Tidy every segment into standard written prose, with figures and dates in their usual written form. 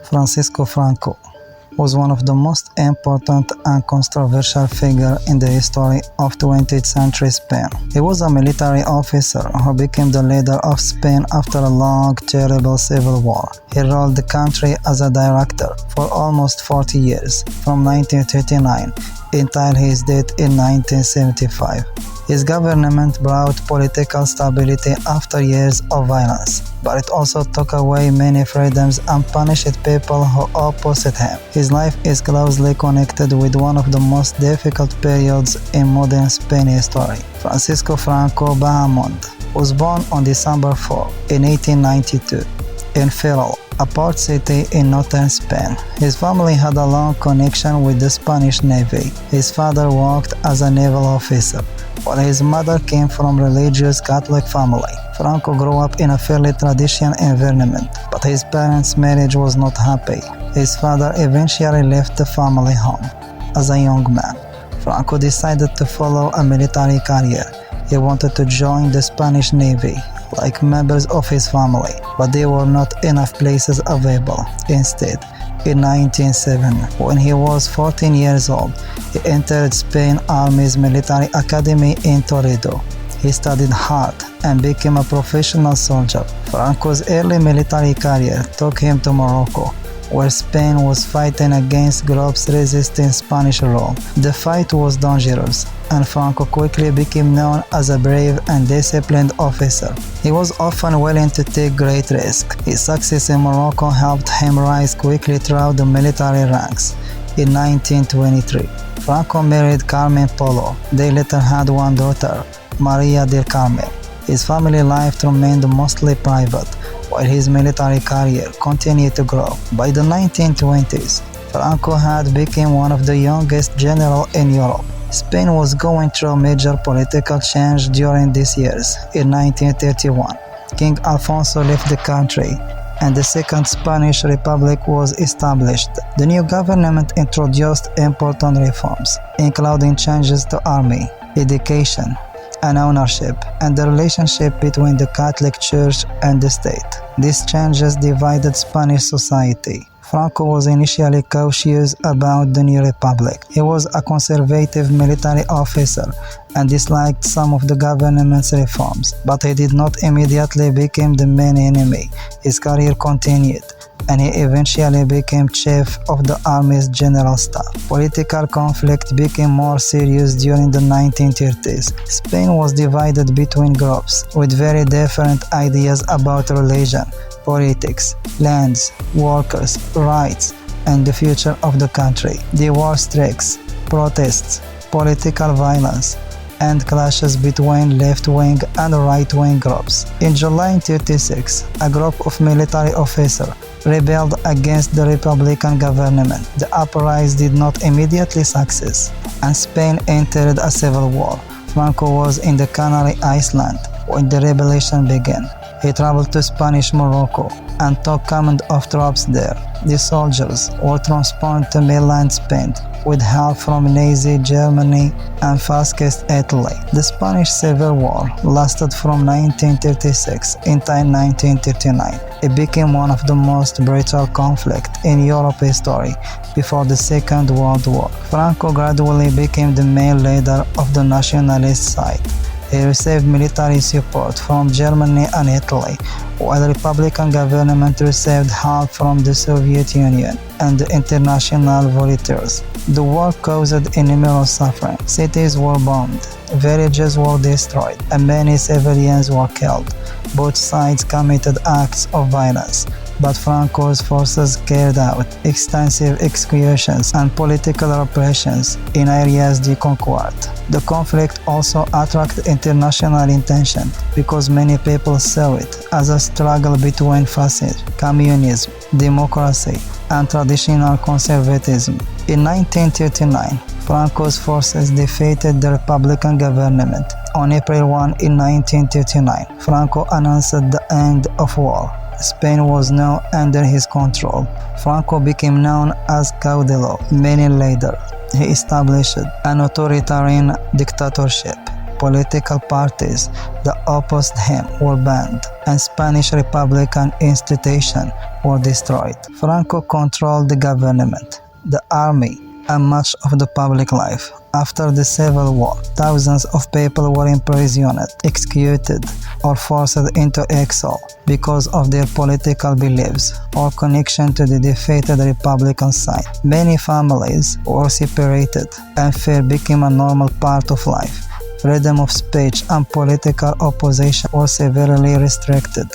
Francisco Franco was one of the most important and controversial figures in the history of 20th century Spain. He was a military officer who became the leader of Spain after a long, terrible civil war. He ruled the country as a director for almost 40 years, from 1939 until his death in 1975. His government brought political stability after years of violence, but it also took away many freedoms and punished people who opposed him. His life is closely connected with one of the most difficult periods in modern Spain history. Francisco Franco Bahamonde was born on December 4, in 1892, in Ferrol, a port city in northern Spain. His family had a long connection with the Spanish Navy. His father worked as a naval officer, while his mother came from a religious Catholic family. Franco grew up in a fairly traditional environment, but his parents' marriage was not happy. His father eventually left the family home. As a young man, Franco decided to follow a military career. He wanted to join the Spanish Navy, like members of his family, but there were not enough places available. Instead, in 1907, when he was 14 years old, he entered Spain Army's military academy in Toledo. He studied hard and became a professional soldier. Franco's early military career took him to Morocco, where Spain was fighting against groups resisting Spanish rule. The fight was dangerous, and Franco quickly became known as a brave and disciplined officer. He was often willing to take great risks. His success in Morocco helped him rise quickly throughout the military ranks. In 1923, Franco married Carmen Polo. They later had one daughter, Maria del Carmen. His family life remained mostly private, while his military career continued to grow. By the 1920s, Franco had become one of the youngest generals in Europe. Spain was going through major political change during these years. In 1931, King Alfonso left the country, and the Second Spanish Republic was established. The new government introduced important reforms, including changes to army, education, and ownership, and the relationship between the Catholic Church and the state. These changes divided Spanish society. Franco was initially cautious about the new republic. He was a conservative military officer and disliked some of the government's reforms, but he did not immediately become the main enemy. His career continued, and he eventually became chief of the army's general staff. Political conflict became more serious during the 1930s. Spain was divided between groups with very different ideas about religion, politics, lands, workers' rights, and the future of the country. There were strikes, protests, political violence, and clashes between left-wing and right-wing groups. In July 1936, a group of military officers rebelled against the Republican government. The uprising did not immediately succeed, and Spain entered a civil war. Franco was in the Canary Islands when the rebellion began. He traveled to Spanish Morocco and took command of troops there. The soldiers were transported to mainland Spain with help from Nazi Germany and fascist Italy. The Spanish Civil War lasted from 1936 until 1939. It became one of the most brutal conflicts in Europe history before the Second World War. Franco gradually became the main leader of the nationalist side. He received military support from Germany and Italy, while the Republican government received help from the Soviet Union and the international volunteers. The war caused enormous suffering. Cities were bombed, villages were destroyed, and many civilians were killed. Both sides committed acts of violence, but Franco's forces carried out extensive executions and political repressions in areas they conquered. The conflict also attracted international attention because many people saw it as a struggle between fascism, communism, democracy, and traditional conservatism. In 1939, Franco's forces defeated the Republican government. On April 1 in 1939, Franco announced the end of war. Spain was now under his control. Franco became known as Caudillo, meaning leader. He established an authoritarian dictatorship Political parties that opposed him were banned, and Spanish Republican institutions were destroyed. Franco controlled the government, the army, and much of the public life. After the Civil War, thousands of people were imprisoned, executed, or forced into exile because of their political beliefs or connection to the defeated Republican side. Many families were separated, and fear became a normal part of life. Freedom of speech and political opposition were severely restricted.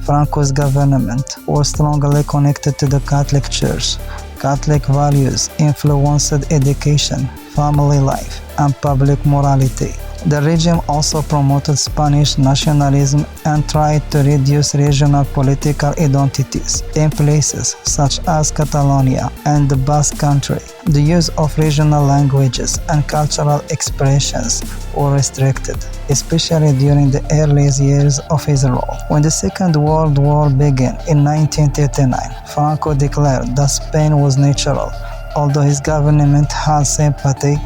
Franco's government was strongly connected to the Catholic Church. Catholic values influenced education, family life, and public morality. The regime also promoted Spanish nationalism and tried to reduce regional political identities in places such as Catalonia and the Basque Country. The use of regional languages and cultural expressions were restricted, especially during the earliest years of his rule. When the Second World War began in 1939, Franco declared that Spain was neutral, although his government had sympathy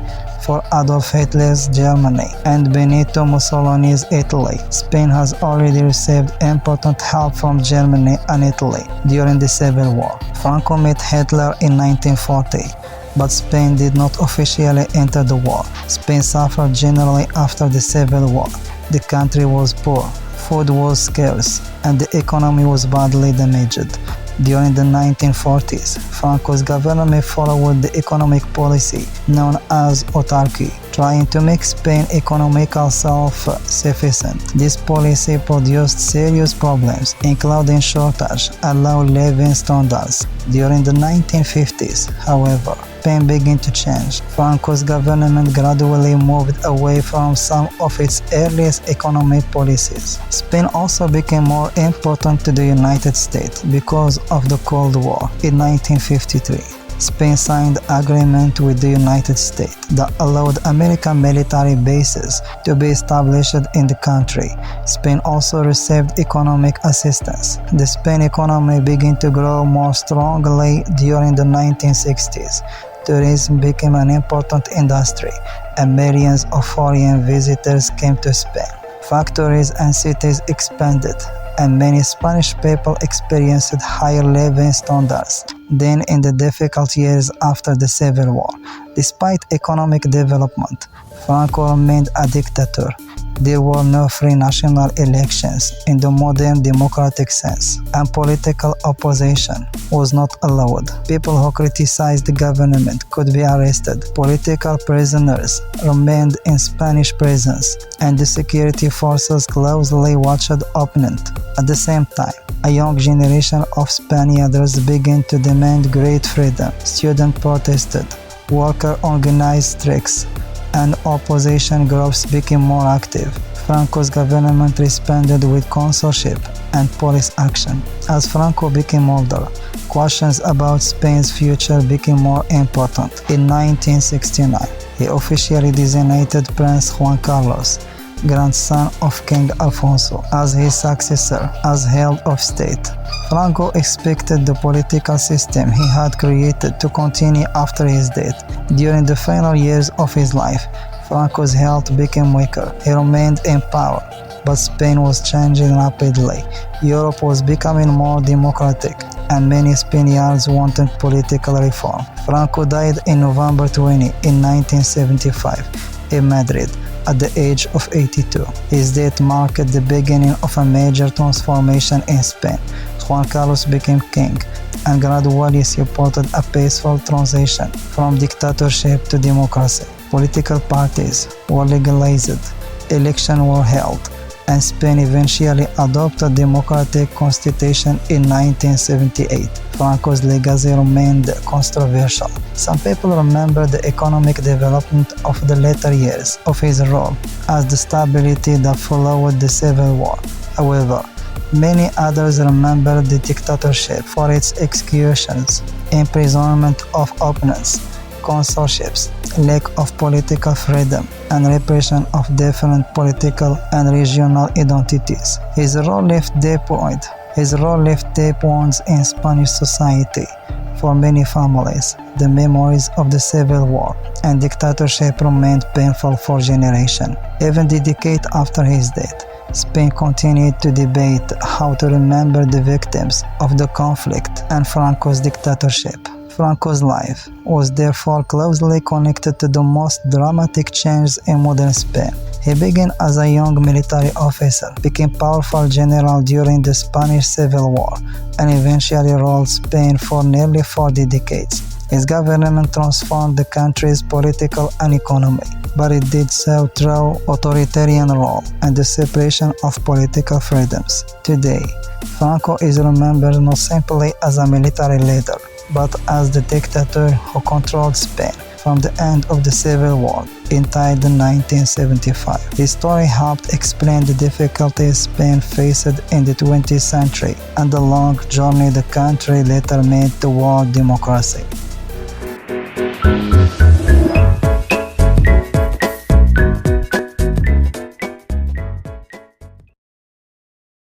for Adolf Hitler's Germany and Benito Mussolini's Italy. Spain has already received important help from Germany and Italy during the Civil War. Franco met Hitler in 1940, but Spain did not officially enter the war. Spain suffered generally after the Civil War. The country was poor, food was scarce, and the economy was badly damaged. During the 1940s, Franco's government followed the economic policy known as autarky, trying to make Spain economically self-sufficient. This policy produced serious problems, including shortage and low living standards. During the 1950s, however, Spain began to change. Franco's government gradually moved away from some of its earliest economic policies. Spain also became more important to the United States because of the Cold War. In 1953, Spain signed an agreement with the United States that allowed American military bases to be established in the country. Spain also received economic assistance. The Spain economy began to grow more strongly during the 1960s. Tourism became an important industry, and millions of foreign visitors came to Spain. Factories and cities expanded, and many Spanish people experienced higher living standards than in the difficult years after the Civil War. Despite economic development, Franco remained a dictator. There were no free national elections in the modern democratic sense, and political opposition was not allowed. People who criticized the government could be arrested. Political prisoners remained in Spanish prisons, and the security forces closely watched opponents. At the same time, a young generation of Spaniards began to demand great freedom. Students protested, workers organized strikes, and opposition groups became more active. Franco's government responded with censorship and police action. As Franco became older, questions about Spain's future became more important. In 1969, he officially designated Prince Juan Carlos, grandson of King Alfonso, as his successor as head of state. Franco expected the political system he had created to continue after his death. During the final years of his life, Franco's health became weaker. He remained in power, but Spain was changing rapidly. Europe was becoming more democratic, and many Spaniards wanted political reform. Franco died in November 20 in 1975 in Madrid at the age of 82. His death marked the beginning of a major transformation in Spain. Juan Carlos became king and gradually supported a peaceful transition from dictatorship to democracy. Political parties were legalized, elections were held, and Spain eventually adopted a democratic constitution in 1978. Franco's legacy remained controversial. Some people remember the economic development of the later years of his rule as the stability that followed the Civil War. However, many others remember the dictatorship for its executions, imprisonment of opponents, censorships, lack of political freedom, and repression of different political and regional identities. His role left deep wounds in Spanish society. For many families, the memories of the Civil War and dictatorship remained painful for generations. Even a decade after his death, Spain continued to debate how to remember the victims of the conflict and Franco's dictatorship. Franco's life was therefore closely connected to the most dramatic changes in modern Spain. He began as a young military officer, became powerful general during the Spanish Civil War, and eventually ruled Spain for nearly 40 decades. His government transformed the country's political and economy, but it did so through authoritarian rule and the separation of political freedoms. Today, Franco is remembered not simply as a military leader, but as the dictator who controlled Spain from the end of the Civil War until 1975. His story helped explain the difficulties Spain faced in the 20th century and the long journey the country later made toward democracy.